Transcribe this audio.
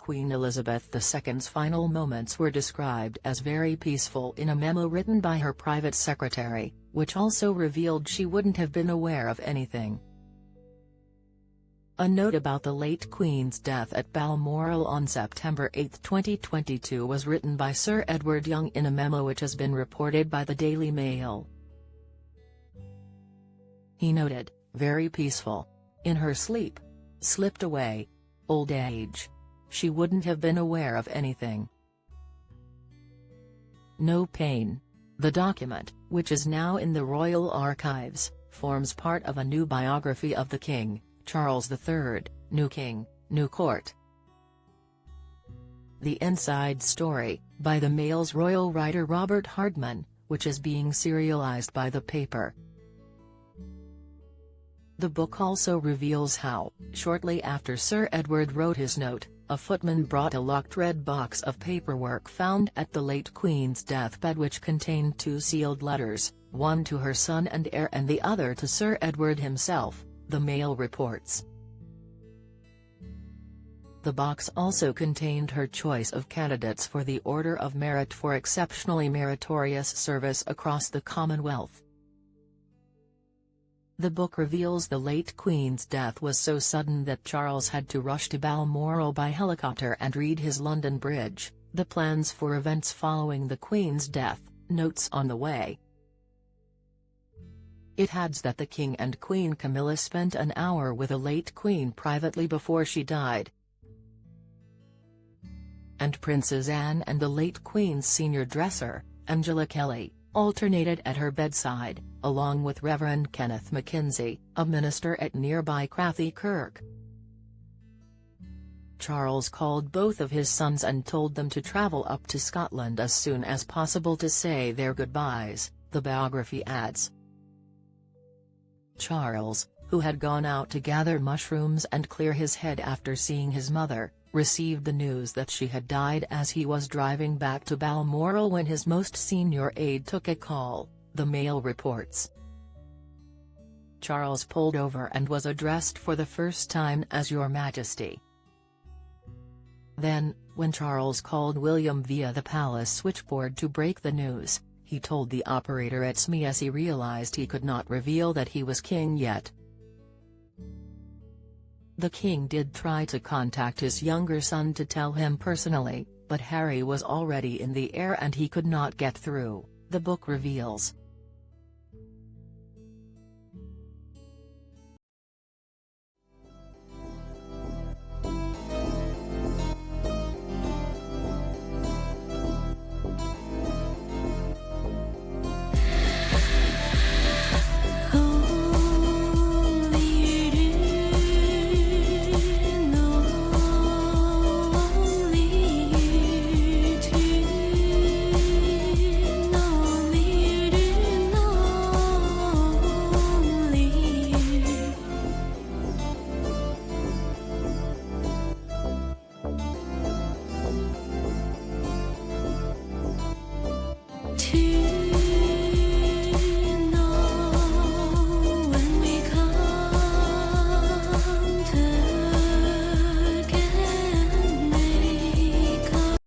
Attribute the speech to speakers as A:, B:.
A: Queen Elizabeth II's final moments were described as very peaceful in a memo written by her private secretary, which also revealed she wouldn't have been aware of anything. A note about the late Queen's death at Balmoral on September 8, 2022 was written by Sir Edward Young in a memo which has been reported by the Daily Mail. He noted, "Very peaceful. In her sleep. Slipped away. Old age. She wouldn't have been aware of anything. No pain." The document, which is now in the Royal Archives, forms part of a new biography of the King, Charles III, New King, New Court. The Inside Story, by the Mail's royal writer Robert Hardman, which is being serialized by the paper. The book also reveals how, shortly after Sir Edward wrote his note, a footman brought a locked red box of paperwork found at the late Queen's deathbed which contained 2 sealed letters, one to her son and heir and the other to Sir Edward himself, the Mail reports. The box also contained her choice of candidates for the Order of Merit for exceptionally meritorious service across the Commonwealth. The book reveals the late Queen's death was so sudden that Charles had to rush to Balmoral by helicopter and read his London Bridge, the plans for events following the Queen's death, notes on the way. It adds that the King and Queen Camilla spent an hour with the late Queen privately before she died. And Princess Anne and the late Queen's senior dresser, Angela Kelly, alternated at her bedside, along with Reverend Kenneth Mackenzie, a minister at nearby Crathie Kirk. Charles called both of his sons and told them to travel up to Scotland as soon as possible to say their goodbyes, the biography adds. Charles, who had gone out to gather mushrooms and clear his head after seeing his mother, received the news that she had died as he was driving back to Balmoral when his most senior aide took a call, the Mail reports. Charles pulled over and was addressed for the first time as Your Majesty. Then, when Charles called William via the palace switchboard to break the news, he told the operator "It's me" as he realized he could not reveal that he was king yet. The king did try to contact his younger son to tell him personally, but Harry was already in the air and he could not get through, the book reveals.